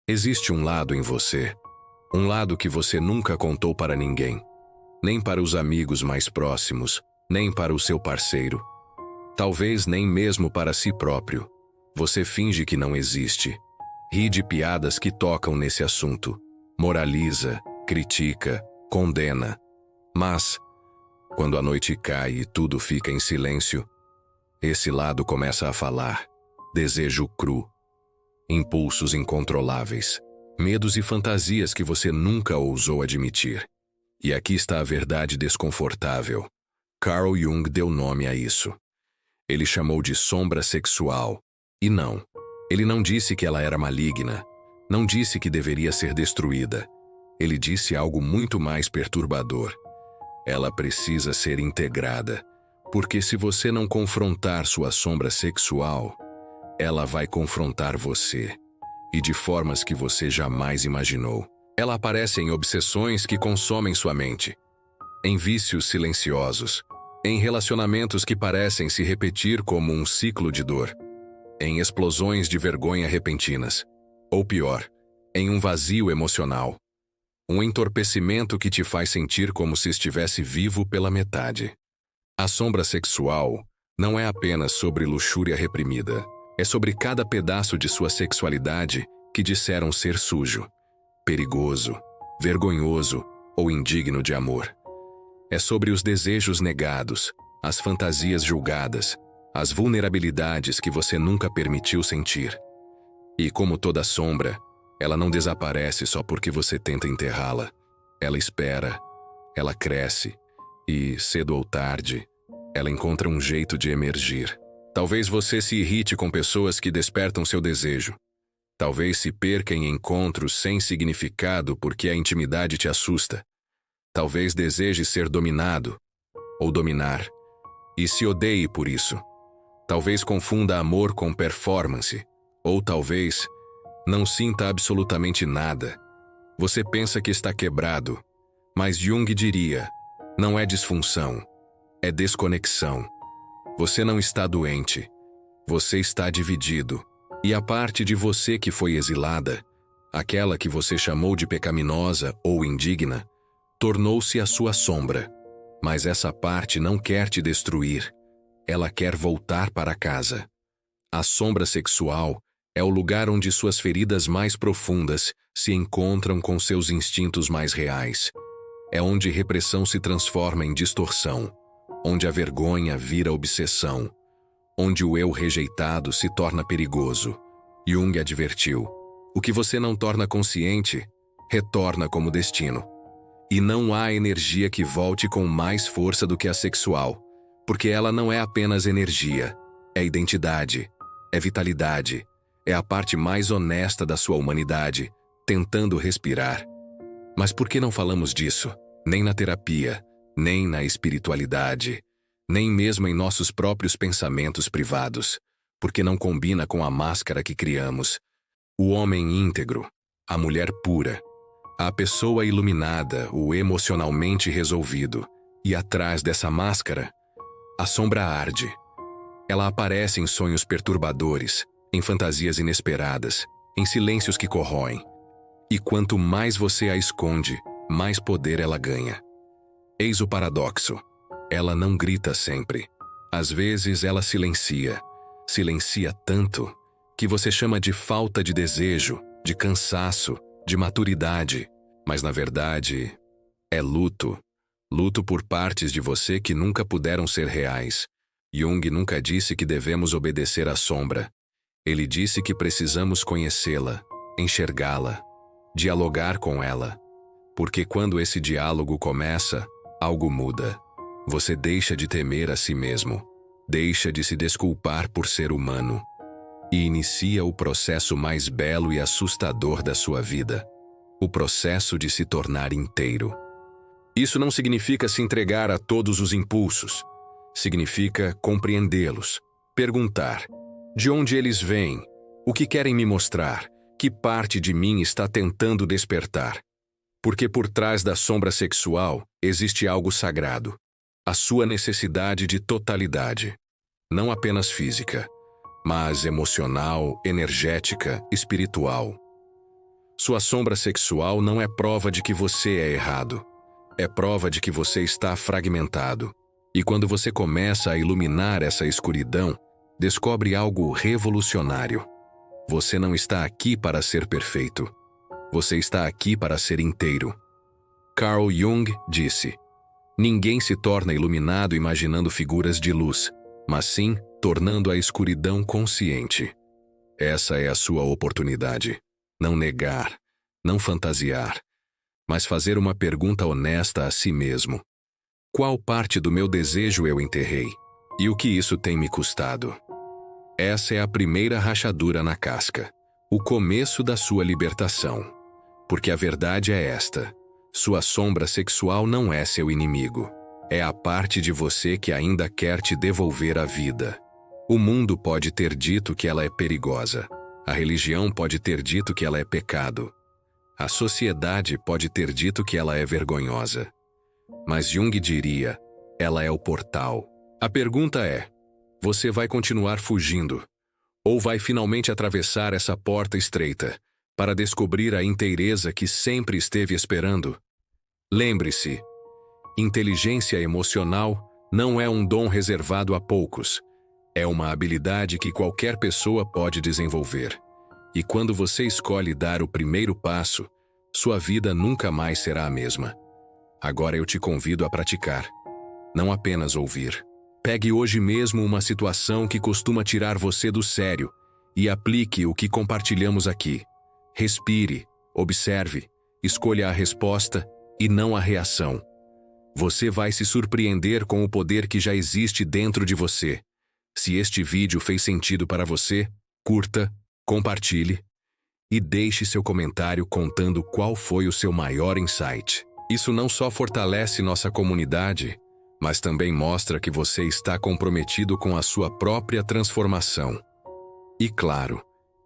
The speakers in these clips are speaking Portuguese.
Existe um lado em você, um lado que você nunca contou para ninguém, nem para os amigos mais próximos, nem para o seu parceiro, talvez nem mesmo para si próprio. Você finge que não existe, ri de piadas que tocam nesse assunto, moraliza, critica, condena. Mas, quando a noite cai e tudo fica em silêncio, esse lado começa a falar. Desejo cru, impulsos incontroláveis, medos e fantasias que você nunca ousou admitir. E aqui está a verdade desconfortável. Carl Jung deu nome a isso. Ele chamou de sombra sexual. E não, ele não disse que ela era maligna, não disse que deveria ser destruída. Ele disse algo muito mais perturbador. Ela precisa ser integrada, porque se você não confrontar sua sombra sexual, ela vai confrontar você, e de formas que você jamais imaginou. Ela aparece em obsessões que consomem sua mente, em vícios silenciosos, em relacionamentos que parecem se repetir como um ciclo de dor, em explosões de vergonha repentinas, ou pior, em um vazio emocional, um entorpecimento que te faz sentir como se estivesse vivo pela metade. A sombra sexual não é apenas sobre luxúria reprimida, é sobre cada pedaço de sua sexualidade que disseram ser sujo, perigoso, vergonhoso ou indigno de amor. É sobre os desejos negados, as fantasias julgadas, as vulnerabilidades que você nunca permitiu sentir. E como toda sombra, ela não desaparece só porque você tenta enterrá-la. Ela espera, ela cresce e, cedo ou tarde, ela encontra um jeito de emergir. Talvez você se irrite com pessoas que despertam seu desejo. Talvez se perca em encontros sem significado porque a intimidade te assusta. Talvez deseje ser dominado ou dominar e se odeie por isso. Talvez confunda amor com performance, ou talvez não sinta absolutamente nada. Você pensa que está quebrado, mas Jung diria, não é disfunção, é desconexão. Você não está doente, você está dividido, e a parte de você que foi exilada, aquela que você chamou de pecaminosa ou indigna, tornou-se a sua sombra. Mas essa parte não quer te destruir, ela quer voltar para casa. A sombra sexual é o lugar onde suas feridas mais profundas se encontram com seus instintos mais reais. É onde repressão se transforma em distorção, onde a vergonha vira obsessão, onde o eu rejeitado se torna perigoso. Jung advertiu: o que você não torna consciente, retorna como destino. E não há energia que volte com mais força do que a sexual, porque ela não é apenas energia, é identidade, é vitalidade, é a parte mais honesta da sua humanidade, tentando respirar. Mas por que não falamos disso? Nem na terapia, nem na espiritualidade, nem mesmo em nossos próprios pensamentos privados, porque não combina com a máscara que criamos. O homem íntegro, a mulher pura, a pessoa iluminada, o emocionalmente resolvido, e atrás dessa máscara, a sombra arde. Ela aparece em sonhos perturbadores, em fantasias inesperadas, em silêncios que corroem. E quanto mais você a esconde, mais poder ela ganha. Eis o paradoxo. Ela não grita sempre. Às vezes ela silencia. Silencia tanto que você chama de falta de desejo, de cansaço, de maturidade. Mas na verdade, é luto. Luto por partes de você que nunca puderam ser reais. Jung nunca disse que devemos obedecer à sombra. Ele disse que precisamos conhecê-la, enxergá-la, dialogar com ela. Porque quando esse diálogo começa, algo muda. Você deixa de temer a si mesmo, deixa de se desculpar por ser humano e inicia o processo mais belo e assustador da sua vida, o processo de se tornar inteiro. Isso não significa se entregar a todos os impulsos. Significa compreendê-los, perguntar de onde eles vêm, o que querem me mostrar, que parte de mim está tentando despertar. Porque por trás da sombra sexual existe algo sagrado, a sua necessidade de totalidade, não apenas física, mas emocional, energética, espiritual. Sua sombra sexual não é prova de que você é errado. É prova de que você está fragmentado. E quando você começa a iluminar essa escuridão, descobre algo revolucionário. Você não está aqui para ser perfeito. Você está aqui para ser inteiro. Carl Jung disse: ninguém se torna iluminado imaginando figuras de luz, mas sim tornando a escuridão consciente. Essa é a sua oportunidade. Não negar, não fantasiar, mas fazer uma pergunta honesta a si mesmo. Qual parte do meu desejo eu enterrei? E o que isso tem me custado? Essa é a primeira rachadura na casca, o começo da sua libertação. Porque a verdade é esta: sua sombra sexual não é seu inimigo. É a parte de você que ainda quer te devolver a vida. O mundo pode ter dito que ela é perigosa. A religião pode ter dito que ela é pecado. A sociedade pode ter dito que ela é vergonhosa. Mas Jung diria: ela é o portal. A pergunta é: você vai continuar fugindo? Ou vai finalmente atravessar essa porta estreita para descobrir a inteireza que sempre esteve esperando? Lembre-se, inteligência emocional não é um dom reservado a poucos. É uma habilidade que qualquer pessoa pode desenvolver. E quando você escolhe dar o primeiro passo, sua vida nunca mais será a mesma. Agora eu te convido a praticar, não apenas ouvir. Pegue hoje mesmo uma situação que costuma tirar você do sério e aplique o que compartilhamos aqui. Respire, observe, escolha a resposta e não a reação. Você vai se surpreender com o poder que já existe dentro de você. Se este vídeo fez sentido para você, curta, compartilhe e deixe seu comentário contando qual foi o seu maior insight. Isso não só fortalece nossa comunidade, mas também mostra que você está comprometido com a sua própria transformação. E claro,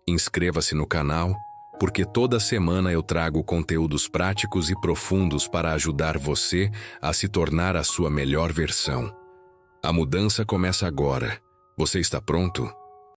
inscreva-se no canal, porque toda semana eu trago conteúdos práticos e profundos para ajudar você a se tornar a sua melhor versão. A mudança começa agora. Você está pronto?